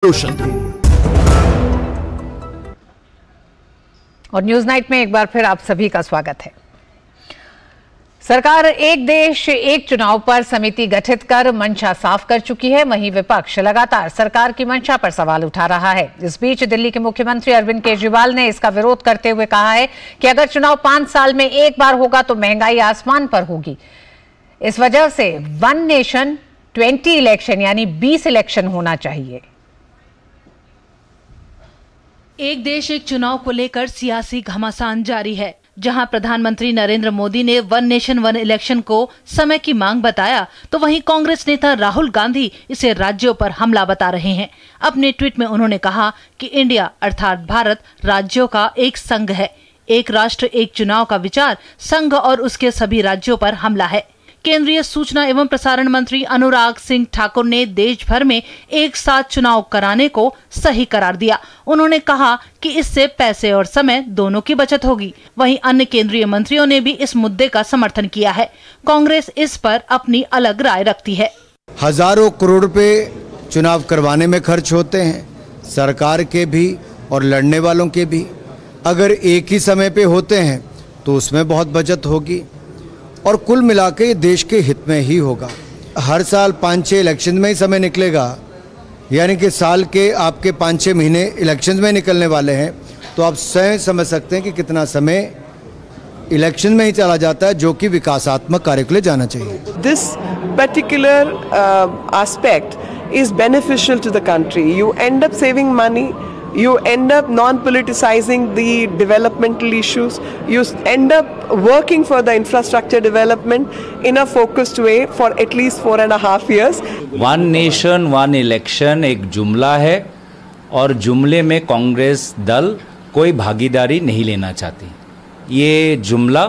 रोशन थे। और news night में एक बार फिर आप सभी का स्वागत है। सरकार एक देश एक चुनाव पर समिति गठित कर मंशा साफ कर चुकी है। वहीं विपक्ष लगातार सरकार की मंशा पर सवाल उठा रहा है। इस बीच दिल्ली के मुख्यमंत्री अरविंद केजरीवाल ने इसका विरोध करते हुए कहा है कि अगर चुनाव 5 साल में एक बार होगा तो महंगाई आसमान पर होगी। इस वजह से 1 नेशन 20 इलेक्शन यानी 20 इलेक्शन होना चाहिए। एक देश एक चुनाव को लेकर सियासी घमासान जारी है। जहां प्रधानमंत्री नरेंद्र मोदी ने 1 नेशन 1 इलेक्शन को समय की मांग बताया, तो वहीं कांग्रेस नेता राहुल गांधी इसे राज्यों पर हमला बता रहे हैं। अपने ट्वीट में उन्होंने कहा कि इंडिया अर्थात भारत राज्यों का एक संघ है। एक राष्ट्र एक चुनाव का विचार संघ और उसके सभी राज्यों पर हमला है। केंद्रीय सूचना एवं प्रसारण मंत्री अनुराग सिंह ठाकुर ने देश भर में एक साथ चुनाव कराने को सही करार दिया। उन्होंने कहा कि इससे पैसे और समय दोनों की बचत होगी। वहीं अन्य केंद्रीय मंत्रियों ने भी इस मुद्दे का समर्थन किया है। कांग्रेस इस पर अपनी अलग राय रखती है। हजारों करोड़ रुपए चुनाव करवाने में खर्च होते हैं, सरकार के भी और लड़ने वालों के भी। अगर एक ही समय पे होते हैं तो उसमें बहुत बचत होगी और कुल मिलाकर ये देश के हित में ही होगा। हर साल 5-6 इलेक्शन में ही समय निकलेगा, यानी कि साल के आपके 5-6 महीने इलेक्शन में निकलने वाले हैं, तो आप स्वयं समझ सकते हैं कि कितना समय इलेक्शन में ही चला जाता है, जो कि विकासात्मक कार्य के लिए जाना चाहिए। This particular aspect is beneficial to the country. You end up saving money, you end up non-politicizing the developmental issues, you end up working for the infrastructure development in a focused way for at least 4.5 years. 1 nation 1 election एक जुमला है और जुमले में कांग्रेस दल कोई भागीदारी नहीं लेना चाहती। ये जुमला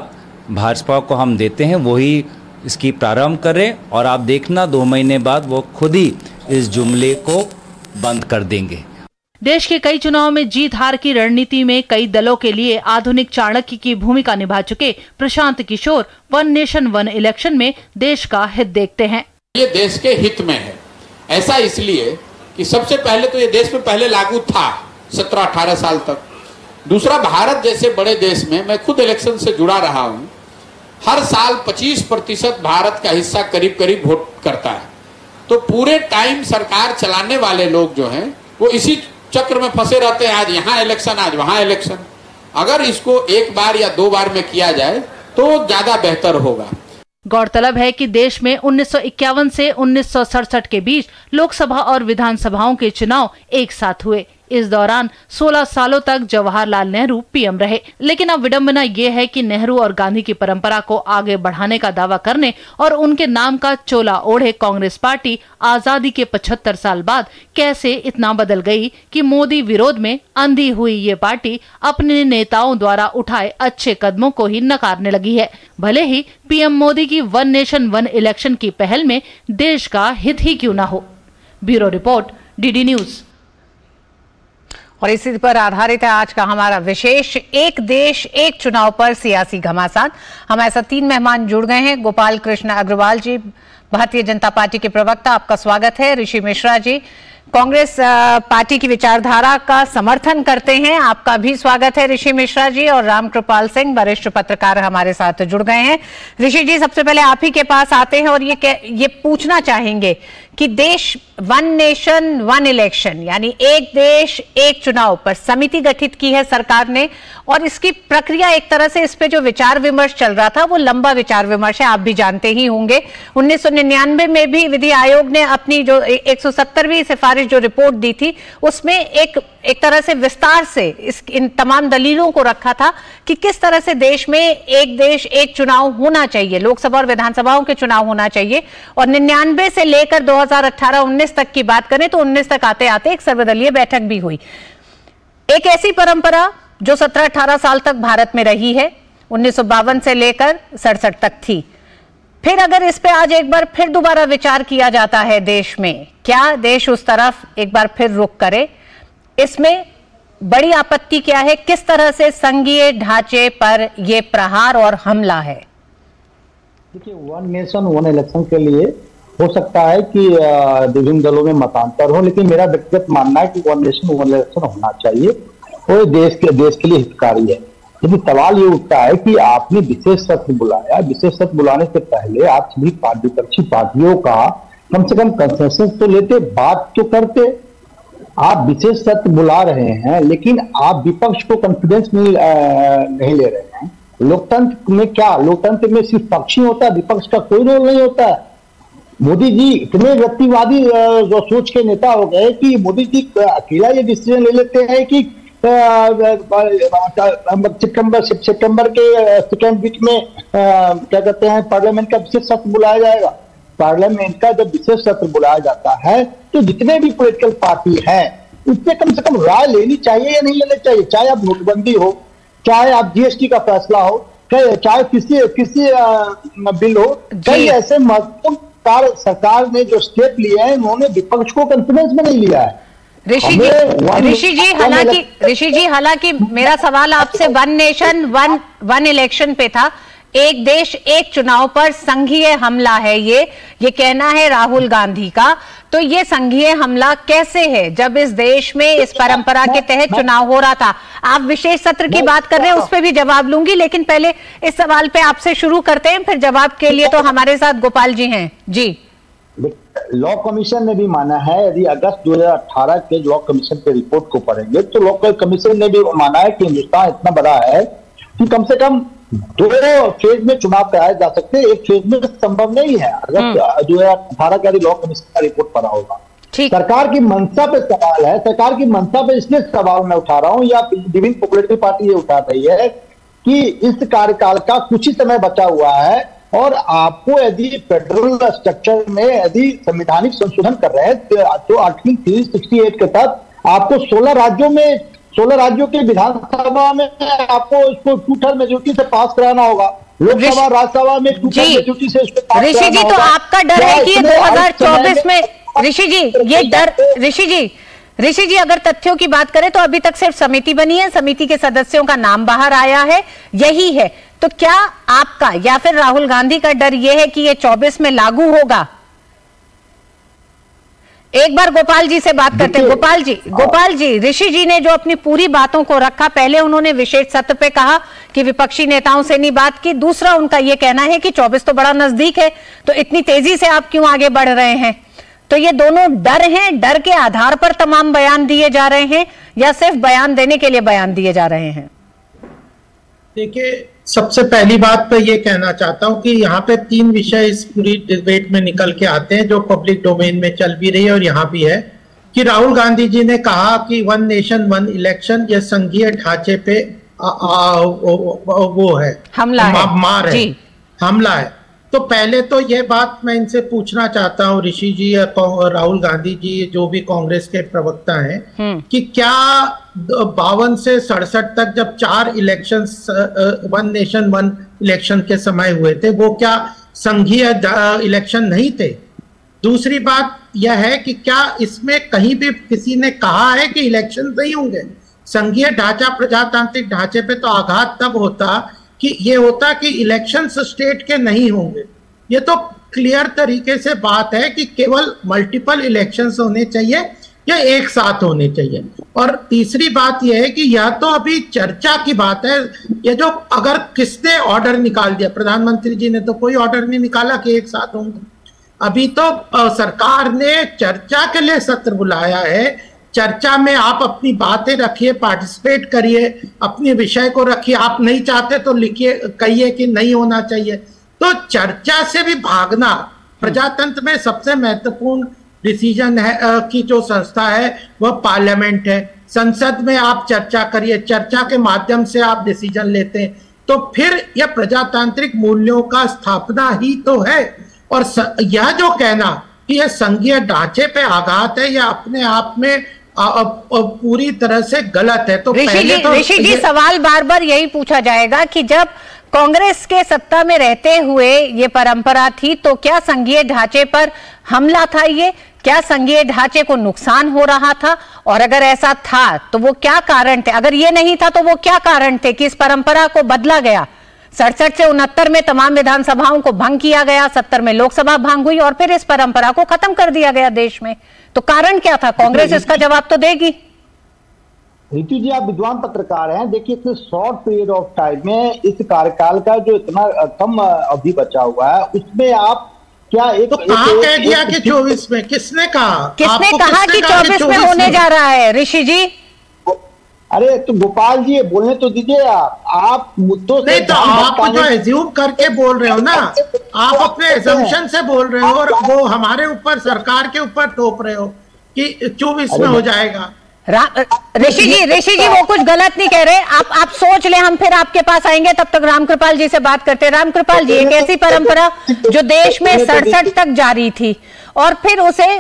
भाजपा को हम देते हैं, वही इसकी प्रारंभ करें और आप देखना 2 महीने बाद वो खुद ही इस जुमले को बंद कर देंगे। देश के कई चुनाव में जीत हार की रणनीति में कई दलों के लिए आधुनिक चाणक्य की भूमिका निभा चुके प्रशांत किशोर 1 नेशन 1 इलेक्शन में देश का हित देखते हैं। ये देश के हित में है। ऐसा इसलिए कि सबसे पहले तो ये देश में पहले लागू था 17-18 साल तक। दूसरा, भारत जैसे बड़े देश में मैं खुद इलेक्शन से जुड़ा रहा हूँ, हर साल 25% भारत का हिस्सा करीब करीब वोट करता है। तो पूरे टाइम सरकार चलाने वाले लोग जो हैं वो इसी चक्र में फंसे रहते हैं, आज यहाँ इलेक्शन आज वहाँ इलेक्शन। अगर इसको एक बार या 2 बार में किया जाए तो ज्यादा बेहतर होगा। गौरतलब है कि देश में 1951 से 1967 के बीच लोकसभा और विधानसभाओं के चुनाव एक साथ हुए। इस दौरान 16 सालों तक जवाहरलाल नेहरू पीएम रहे। लेकिन अब विडंबना ये है कि नेहरू और गांधी की परंपरा को आगे बढ़ाने का दावा करने और उनके नाम का चोला ओढ़े कांग्रेस पार्टी आजादी के 75 साल बाद कैसे इतना बदल गई कि मोदी विरोध में अंधी हुई ये पार्टी अपने नेताओं द्वारा उठाए अच्छे कदमों को ही नकारने लगी है। भले ही पीएम मोदी की 1 नेशन 1 इलेक्शन की पहल में देश का हित ही क्यों न हो। Bureau report, DD news. और इसी पर आधारित है आज का हमारा विशेष एक देश एक चुनाव पर सियासी घमासान। हमारे साथ 3 मेहमान जुड़ गए हैं। गोपाल कृष्ण अग्रवाल जी, भारतीय जनता पार्टी के प्रवक्ता, आपका स्वागत है। ऋषि मिश्रा जी, कांग्रेस पार्टी की विचारधारा का समर्थन करते हैं, आपका भी स्वागत है ऋषि मिश्रा जी। और रामकृपाल सिंह, वरिष्ठ पत्रकार, हमारे साथ जुड़ गए हैं। ऋषि जी, सबसे पहले आप ही के पास आते हैं और ये पूछना चाहेंगे कि देश 1 नेशन 1 इलेक्शन यानी एक देश एक चुनाव पर समिति गठित की है सरकार ने, और इसकी प्रक्रिया एक तरह से इस पे जो विचार विमर्श चल रहा था वो लंबा विचार विमर्श है, आप भी जानते ही होंगे। 1999 में भी विधि आयोग ने अपनी जो 170वीं सिफारिश जो रिपोर्ट दी थी उसमें एक तरह से विस्तार से इन तमाम दलीलों को रखा था कि किस तरह से देश में एक देश एक चुनाव होना चाहिए, लोकसभा और विधानसभाओं के चुनाव होना चाहिए। और 99 से लेकर 2018-19 तक की बात करें तो 19 तक आते आते एक सर्वदलीय बैठक भी हुई। एक ऐसी परंपरा जो 17-18 साल तक भारत में रही है, 1952 से लेकर 67 तक थी। फिर अगर इस पे आज एक बार फिर दोबारा विचार किया जाता है देश में, क्या देश उस तरफ एक बार फिर रुख करे? इसमें बड़ी आपत्ति क्या है? किस तरह से संघीय ढांचे पर यह प्रहार और हमला है? देखिए, 1 नेशन 1 इलेक्शन के लिए हो सकता है कि विभिन्न दलों में मतांतर हो, लेकिन मेरा व्यक्तिगत मानना है कि वन नेशन वन इलेक्शन होना चाहिए और देश के लिए हितकारी है। लेकिन सवाल ये उठता है कि आपने विशेष सत्र बुलाया, विशेष सत्र बुलाने से पहले आप सभी विपक्षी पार्टियों का कम से कम कंसेंसस तो लेते, बात तो करते। आप विशेष सत्र बुला रहे हैं लेकिन आप विपक्ष को कॉन्फिडेंस नहीं ले रहे हैं। लोकतंत्र में क्या, लोकतंत्र में सिर्फ पक्ष ही होता है, विपक्ष का कोई रोल नहीं होता है। मोदी जी इतने व्यक्तिवादी जो सोच के नेता हो गए कि मोदी जी अकेला ये डिसीजन ले लेते हैं कि सितंबर के सेकेंड वीक में क्या कहते हैं पार्लियामेंट का विशेष सत्र बुलाया जाएगा। पार्लियामेंट का जब विशेष सत्र बुलाया जाता है तो जितने भी पॉलिटिकल पार्टी हैं उससे कम से कम राय लेनी चाहिए या नहीं लेनी चाहिए, चाहे आप नोटबंदी हो, चाहे आप जीएसटी का फैसला हो, चाहे किसी बिल हो। कई ऐसे महत्वपूर्ण सरकार ने जो स्टेप लिए हैं उन्होंने विपक्ष को कॉन्फिडेंस में नहीं लिया है। ऋषि जी हालांकि मेरा सवाल आपसे वन नेशन वन इलेक्शन पे था। एक देश एक चुनाव पर संघीय हमला है, ये कहना है राहुल गांधी का। तो ये संघीय हमला कैसे है जब इस देश में इस परंपरा के तहत चुनाव हो रहा था? आप विशेष सत्र की बात कर रहे हैं, उस पर भी जवाब लूंगी, लेकिन पहले इस सवाल पे आपसे शुरू करते हैं, फिर जवाब के लिए तो हमारे साथ गोपाल जी हैं। जी, लॉ कमीशन ने भी माना है, यदि अगस्त 2018 के लॉ कमीशन के रिपोर्ट को पढ़ेंगे तो लॉ कमीशन ने भी माना है कि हिंदुस्तान इतना बड़ा है कि कम से कम 2 फेज में चुनाव कराए जा सकते हैं, एक फेज में संभव नहीं है। अगस्त 2018 का लॉ कमीशन का रिपोर्ट पढ़ा होगा। सरकार की मंशा पे सवाल है, सरकार की मंशा पे इसलिए सवाल मैं उठा रहा हूं या विभिन्न पॉलिटिकल पार्टी ये उठा रही है कि इस कार्यकाल का कुछ ही समय बचा हुआ है और आपको यदि फेडरल स्ट्रक्चर में यदि संवैधानिक संशोधन कर रहे हैं तो आर्टिकल 368 के तहत आपको 16 राज्यों के विधानसभा में आपको इसको 2/3 मेजोरिटी से पास कराना होगा। लोकसभा राज्यसभा में 2/3 मेजोरिटी से इसको पास ऋषि जी, तो आपका डर है कि 2024 में ऋषि जी ये डर ऋषि जी अगर तथ्यों की बात करें तो अभी तक सिर्फ समिति बनी है, समिति के सदस्यों का नाम बाहर आया है, यही है। तो क्या आपका या फिर राहुल गांधी का डर यह है कि ये 24 में लागू होगा? एक बार गोपाल जी से बात करते हैं। गोपाल जी, ऋषि जी ने जो अपनी पूरी बातों को रखा, पहले उन्होंने विशेष सत्र पे कहा कि विपक्षी नेताओं से नहीं बात की, दूसरा उनका यह कहना है कि 24 तो बड़ा नजदीक है, तो इतनी तेजी से आप क्यों आगे बढ़ रहे हैं? तो ये दोनों डर हैं, डर के आधार पर तमाम बयान दिए जा रहे हैं या सिर्फ बयान देने के लिए बयान दिए जा रहे हैं? देखिए, सबसे पहली बात तो ये कहना चाहता हूं कि यहाँ पे 3 विषय इस पूरी डिबेट में निकल के आते हैं जो पब्लिक डोमेन में चल भी रही है और यहाँ भी है कि राहुल गांधी जी ने कहा कि वन नेशन वन इलेक्शन ये संघीय ढांचे पे वो है, हमला है। तो पहले तो ये बात मैं इनसे पूछना चाहता हूँ ऋषि जी और राहुल गांधी जी जो भी कांग्रेस के प्रवक्ता हैं कि क्या 52 से 67 तक जब 4 election one nation one election के समय हुए थे वो क्या संघीय इलेक्शन नहीं थे? दूसरी बात यह है कि क्या इसमें कहीं भी किसी ने कहा है कि इलेक्शन नहीं होंगे? संघीय ढांचा प्रजातांत्रिक ढांचे पे तो आघात तब होता कि ये होता कि इलेक्शंस स्टेट के नहीं होंगे। ये तो क्लियर तरीके से बात है कि केवल मल्टीपल इलेक्शंस होने चाहिए या एक साथ होने चाहिए। और तीसरी बात यह है कि यह तो अभी चर्चा की बात है, ये जो अगर किसने ऑर्डर निकाल दिया, प्रधानमंत्री जी ने तो कोई ऑर्डर नहीं निकाला कि एक साथ होंगे। अभी तो सरकार ने चर्चा के लिए सत्र बुलाया है, चर्चा में आप अपनी बातें रखिए, पार्टिसिपेट करिए, अपने विषय को रखिए, आप नहीं चाहते तो लिखिए, कहिए कि नहीं होना चाहिए। तो चर्चा से भी भागना प्रजातंत्र में सबसे महत्वपूर्ण डिसीजन है की जो संस्था है वह पार्लियामेंट है। संसद में आप चर्चा करिए, चर्चा के माध्यम से आप डिसीजन लेते हैं, तो फिर यह प्रजातांत्रिक मूल्यों का स्थापना ही तो है। और यह जो कहना कि यह संघीय ढांचे पे आघात है या अपने आप में पूरी तरह से गलत है। तो ऋषि जी सवाल बार बार यही पूछा जाएगा कि जब कांग्रेस के सत्ता में रहते हुए ये परंपरा थी तो क्या संघीय ढांचे पर हमला था? ये क्या संघीय ढांचे को नुकसान हो रहा था? और अगर ऐसा था तो वो क्या कारण थे? अगर ये नहीं था तो वो क्या कारण थे कि इस परंपरा को बदला गया? 67 से 69 में तमाम विधानसभाओं को भंग किया गया, 70 में लोकसभा भंग हुई और फिर इस परंपरा को खत्म कर दिया गया देश में। तो कारण क्या था? कांग्रेस इसका जवाब तो देगी। ऋतु जी, आप विद्वान पत्रकार हैं, देखिए इतने शॉर्ट पीरियड ऑफ टाइम में इस कार्यकाल का जो इतना कम अवधि बचा हुआ है उसमें आप क्या तो कहा कह दिया कि 24 में? किसने कहा? किसने कहा कि 24 में होने जा रहा है ऋषि जी? अरे तो गोपाल जी बोलने तो दीजिए। आप मुद्दों से नहीं, तो आप जो एज्यूम करके बोल रहे हो ना, आप अपने एजम्पशन से बोल रहे हो और वो हमारे ऊपर, सरकार के ऊपर थोप रहे हो कि 24 में हो जाएगा। ऋषि जी वो कुछ गलत नहीं कह रहे। आप सोच ले, हम फिर आपके पास आएंगे, तब तक रामकृपाल जी से बात करते हैं। रामकृपाल जी, एक ऐसी परंपरा जो देश में 67 तक जारी थी और फिर उसे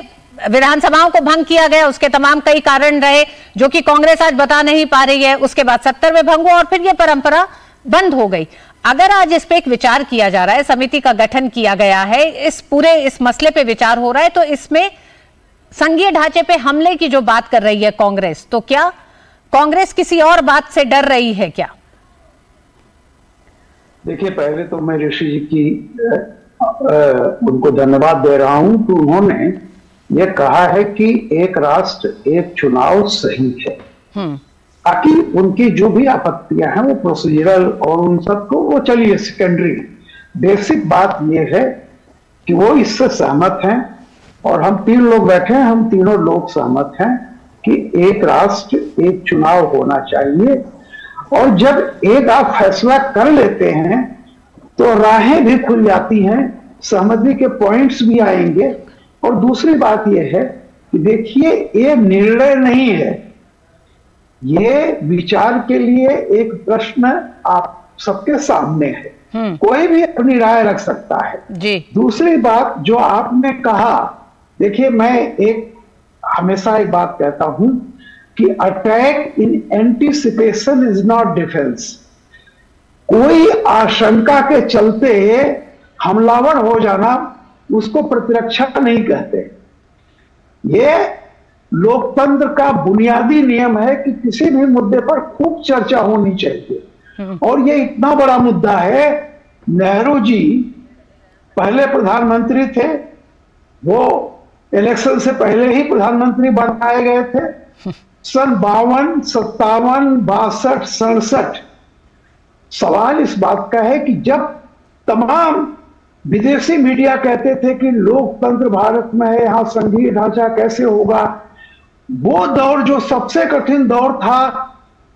विधानसभाओं को भंग किया गया, उसके तमाम कई कारण रहे जो कि कांग्रेस आज बता नहीं पा रही है। उसके बाद 70 में भंग हुआ और फिर यह परंपरा बंद हो गई। अगर आज इस पे एक विचार किया जा रहा है, समिति का गठन किया गया है, इस मसले पे विचार हो रहा है, तो इसमें संघीय ढांचे पे हमले की जो बात कर रही है कांग्रेस, तो क्या कांग्रेस किसी और बात से डर रही है क्या? देखिए, पहले तो मैं ऋषि जी की उनको धन्यवाद दे रहा हूं कि उन्होंने ये कहा है कि एक राष्ट्र एक चुनाव सही है, ताकि उनकी जो भी आपत्तियां हैं वो प्रोसीजरल और उन सबको वो चलिए सेकेंडरी। बेसिक बात ये है कि वो इससे सहमत हैं और हम 3 लोग बैठे हैं, हम तीनों लोग सहमत हैं कि एक राष्ट्र एक चुनाव होना चाहिए। और जब एक आप फैसला कर लेते हैं तो राहें भी खुल जाती हैं, सहमति के पॉइंट्स भी आएंगे। और दूसरी बात यह है कि देखिए, ये निर्णय नहीं है, ये विचार के लिए एक प्रश्न आप सबके सामने है, कोई भी अपनी राय रख सकता है जी। दूसरी बात जो आपने कहा, देखिए मैं हमेशा एक बात कहता हूं कि attack in anticipation is not defence. कोई आशंका के चलते हमलावर हो जाना, उसको प्रतिरक्षा नहीं कहते। ये लोकतंत्र का बुनियादी नियम है कि किसी भी मुद्दे पर खूब चर्चा होनी चाहिए। और ये इतना बड़ा मुद्दा है, नेहरू जी पहले प्रधानमंत्री थे, वो इलेक्शन से पहले ही प्रधानमंत्री बनाए गए थे। सन 52, 57, 62, 67 सवाल इस बात का है कि जब तमाम विदेशी मीडिया कहते थे कि लोकतंत्र भारत में है, यहां संघीय ढांचा कैसे होगा, वो दौर जो सबसे कठिन दौर था,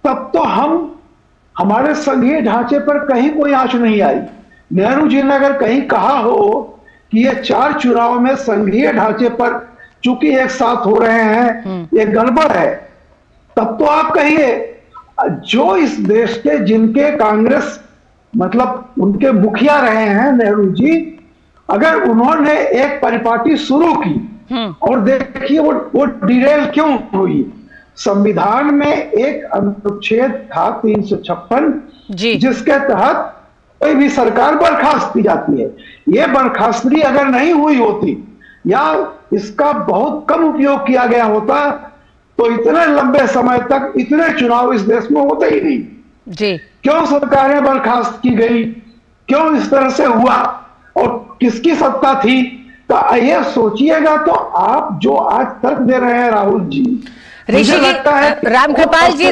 तब तो हमारे संघीय ढांचे पर कहीं कोई आंच नहीं आई। नेहरू जी ने अगर कहीं कहा हो कि ये 4 चुनाव में संघीय ढांचे पर चूंकि एक साथ हो रहे हैं, ये गड़बड़ है, तब तो आप कहिए। जो इस देश के, जिनके कांग्रेस मतलब उनके मुखिया रहे हैं नेहरू जी, अगर उन्होंने एक परिपाटी शुरू की और देखिए वो डिरेल क्यों हुई। संविधान में एक अनुच्छेद था 356 जिसके तहत कोई भी सरकार बर्खास्त की जाती है। ये बर्खास्तगी अगर नहीं हुई होती या इसका बहुत कम उपयोग किया गया होता तो इतने लंबे समय तक इतने चुनाव इस देश में होते ही नहीं जी। क्यों सरकारें बर्खास्त की गई, क्यों इस तरह से हुआ और किसकी सत्ता थी, तो ये सोचिएगा। तो आप जो आज तर्क दे रहे हैं राहुल जी, ऋषि जी, रामकृपाल जी,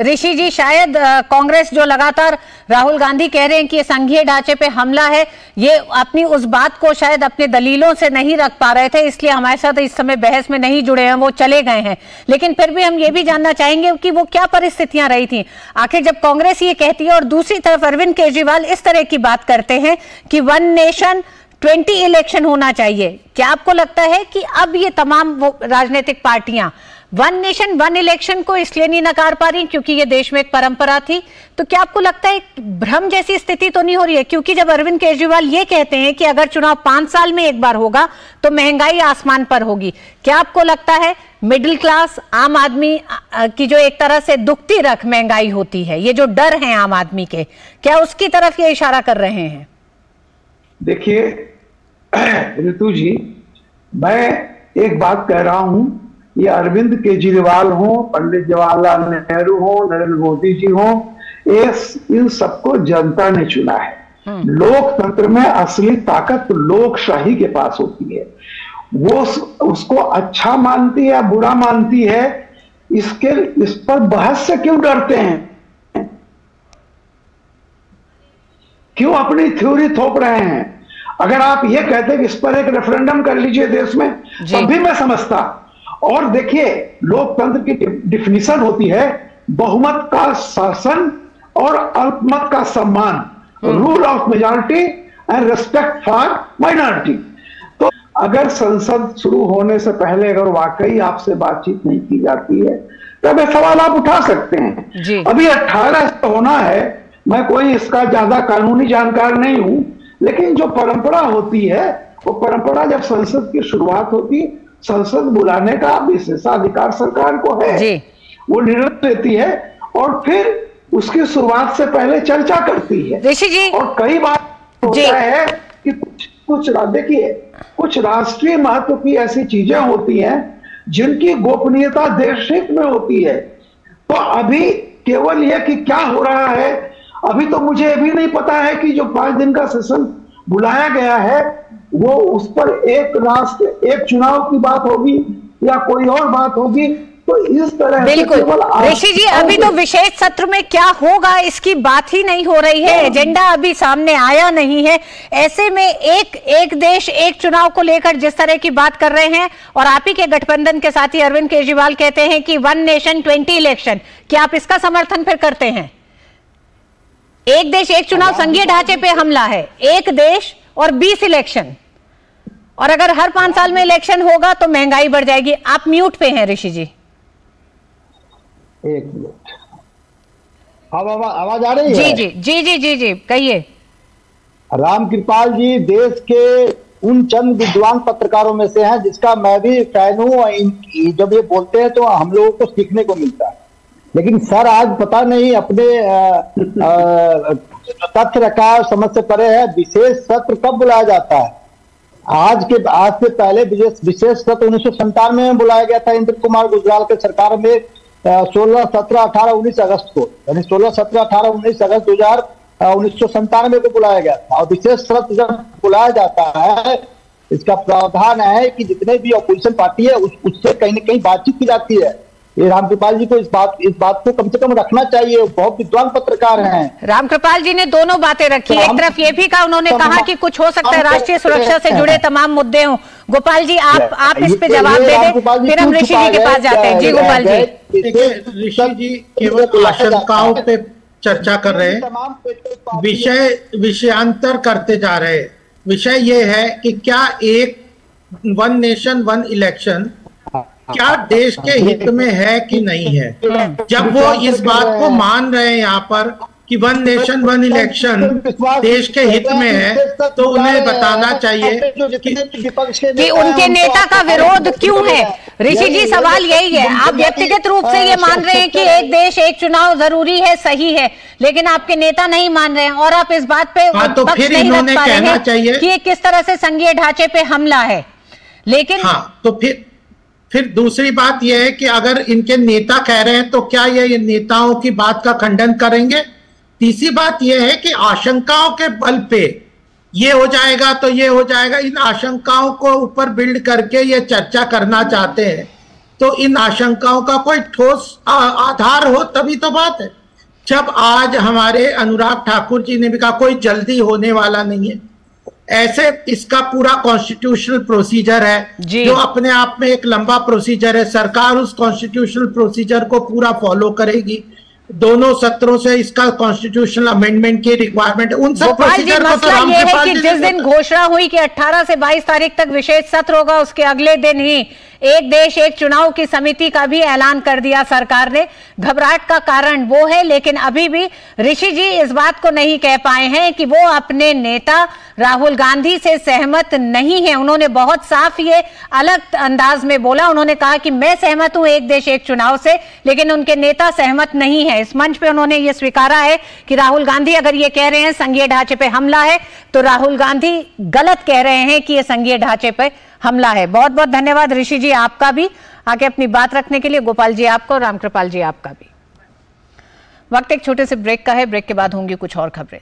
ऋषि जी शायद कांग्रेस जो लगातार राहुल गांधी कह रहे हैं कि ये संघीय ढांचे पे हमला है, ये अपनी उस बात को शायद अपने दलीलों से नहीं रख पा रहे थे, इसलिए हमारे साथ इस समय बहस में नहीं जुड़े हैं, वो चले गए हैं। लेकिन फिर भी हम ये भी जानना चाहेंगे कि वो क्या परिस्थितियां रही थी आखिर जब कांग्रेस ये कहती है और दूसरी तरफ अरविंद केजरीवाल इस तरह की बात करते हैं कि 1 नेशन 20 इलेक्शन होना चाहिए। क्या आपको लगता है कि अब ये तमाम वो राजनीतिक पार्टियां 1 नेशन 1 इलेक्शन को इसलिए नहीं नकार पा रही क्योंकि ये देश में एक परंपरा थी? तो क्या आपको लगता है भ्रम जैसी स्थिति तो नहीं हो रही है? क्योंकि जब अरविंद केजरीवाल ये कहते हैं कि अगर चुनाव 5 साल में एक बार होगा तो महंगाई आसमान पर होगी, क्या आपको लगता है मिडिल क्लास आम आदमी की जो एक तरह से दुखती रख महंगाई होती है, ये जो डर है आम आदमी के, क्या उसकी तरफ ये इशारा कर रहे हैं? देखिए ऋतु जी, मैं एक बात कह रहा हूं, ये अरविंद केजरीवाल हो, पंडित जवाहरलाल नेहरू हो, नरेंद्र मोदी जी हो, इन सबको जनता ने चुना है। लोकतंत्र में असली ताकत लोकशाही के पास होती है। वो उसको अच्छा मानती है या बुरा मानती है, इस पर बहस से क्यों डरते हैं? क्यों अपनी थ्योरी थोप रहे हैं? अगर आप ये कहते कि इस पर एक रेफरेंडम कर लीजिए देश में, तब भी मैं समझता। और देखिए, लोकतंत्र की डिफिनीशन होती है बहुमत का शासन और अल्पमत का सम्मान, rule of majority and respect for minority. तो अगर संसद शुरू होने से पहले अगर वाकई आपसे बातचीत नहीं की जाती है, तब ये सवाल आप उठा सकते हैं। अभी 18 से होना है। मैं कोई इसका ज्यादा कानूनी जानकार नहीं हूं, लेकिन जो परंपरा होती है, वो परंपरा जब संसद की शुरुआत होती, संसद बुलाने का विशेषाधिकार सरकार को है। वो निर्णय लेती है और फिर उसकी शुरुआत से पहले चर्चा करती है। ऋषि जी, और कई बार होता है कि देखिए, कुछ राष्ट्रीय महत्व की ऐसी चीजें होती हैं जिनकी गोपनीयता देश हित में होती है। तो अभी केवल यह कि क्या हो रहा है, अभी तो मुझे भी नहीं पता है कि जो 5 दिन का सेशन बुलाया गया है, वो उस पर एक राष्ट्र एक चुनाव की बात होगी या कोई और बात होगी। तो इस तरह बिल्कुल ऋषि जी, अभी तो विशेष सत्र में क्या होगा इसकी बात ही नहीं हो रही है, एजेंडा अभी सामने आया नहीं है। ऐसे में एक देश एक चुनाव को लेकर जिस तरह की बात कर रहे हैं, और आप ही के गठबंधन के साथी अरविंद केजरीवाल कहते हैं कि 1 नेशन 20 इलेक्शन, क्या आप इसका समर्थन फिर करते हैं? एक देश एक चुनाव संघीय ढांचे पे हमला है, एक देश और 20 इलेक्शन, और अगर हर 5 साल में इलेक्शन होगा तो महंगाई बढ़ जाएगी। आप म्यूट पे हैं ऋषि जी। एक मिनट, आवाज आ रही है? जी जी जी जी जी जी कहिए। रामकृपाल जी देश के उन चंद विद्वान पत्रकारों में से हैं जिसका मैं भी फैन हूं। जब ये बोलते हैं तो हम लोगों को सीखने को मिलता है। लेकिन सर, आज पता नहीं अपने तथ्य रखा समझ से परे है। विशेष सत्र कब बुलाया जाता है? आज से पहले विशेष सत्र 1997 में बुलाया गया था इंद्र कुमार गुजराल के सरकार में, 16, 17, 18, 19 अगस्त को, यानी 16, 17, 18, 19 अगस्त 1997 को बुलाया गया था। और विशेष सत्र जब बुलाया जाता है, इसका प्रावधान है कि जितने भी अपोजिशन पार्टी है उससे कहीं न कहीं बातचीत की जाती है। ये रामकृपाल जी को इस बात को कम से कम रखना चाहिए, बहुत विद्वान पत्रकार हैं। रामकृपाल जी ने दोनों बातें रखी। एक तरफ ये भी कहा, उन्होंने कहा कि कुछ हो सकता है राष्ट्रीय सुरक्षा से जुड़े तमाम मुद्दे हों। गोपाल जी, आप इस पे जवाब दे दें, फिर हम ऋषि जी के पास जाते हैं। जी गोपाल जी। ऋषि जी केवल आशंकाओं पे चर्चा कर रहे हैं, विषयांतर करते जा रहे हैं। विषय ये है कि क्या एक 1 नेशन 1 इलेक्शन क्या देश के हित में है कि नहीं है। जब वो इस बात को मान रहे हैं यहाँ पर कि 1 नेशन 1 इलेक्शन देश के हित में है, तो उन्हें बताना चाहिए कि उनके नेता का विरोध क्यों है। ऋषि जी, सवाल यही है। आप व्यक्तिगत रूप से ये मान रहे हैं कि एक देश एक चुनाव जरूरी है, सही है, लेकिन आपके नेता नहीं मान रहे हैं, और आप इस बात पे तो फिर इन्होंने कहना चाहिए कि किस तरह से संघीय ढांचे पे हमला है। लेकिन तो फिर दूसरी बात यह है कि अगर इनके नेता कह रहे हैं तो क्या ये नेताओं की बात का खंडन करेंगे। तीसरी बात यह है कि आशंकाओं के बल पे ये हो जाएगा तो ये हो जाएगा, इन आशंकाओं को ऊपर बिल्ड करके ये चर्चा करना चाहते हैं। तो इन आशंकाओं का कोई ठोस आधार हो तभी तो बात है। जब आज हमारे अनुराग ठाकुर जी ने भी कहा कोई जल्दी होने वाला नहीं है, ऐसे इसका पूरा कॉन्स्टिट्यूशनल प्रोसीजर है जो अपने आप में एक लंबा प्रोसीजर है। सरकार उस कॉन्स्टिट्यूशनल प्रोसीजर को पूरा फॉलो करेगी। दोनों सत्रों से इसका कॉन्स्टिट्यूशनल अमेंडमेंट की रिक्वायरमेंट, उन सब प्रोसीजर को तो ये है कि जिस दिन घोषणा हुई कि 18 से 22 तारीख तक विशेष सत्र होगा, उसके अगले दिन ही एक देश एक चुनाव की समिति का भी ऐलान कर दिया सरकार ने। घबराहट का कारण वो है, लेकिन अभी भी ऋषि जी इस बात को नहीं कह पाए हैं कि वो अपने नेता राहुल गांधी से सहमत नहीं है। उन्होंने बहुत साफ ये अलग अंदाज में बोला। उन्होंने कहा कि मैं सहमत हूं एक देश एक चुनाव से, लेकिन उनके नेता सहमत नहीं है। इस मंच पे उन्होंने ये स्वीकारा है कि राहुल गांधी अगर ये कह रहे हैं संघीय ढांचे पे हमला है, तो राहुल गांधी गलत कह रहे हैं कि ये संघीय ढांचे पे हमला है। बहुत बहुत धन्यवाद ऋषि जी आपका भी आके अपनी बात रखने के लिए, गोपाल जी आपको, रामकृपाल जी आपका भी। वक्त एक छोटे से ब्रेक का है, ब्रेक के बाद होंगी कुछ और खबरें।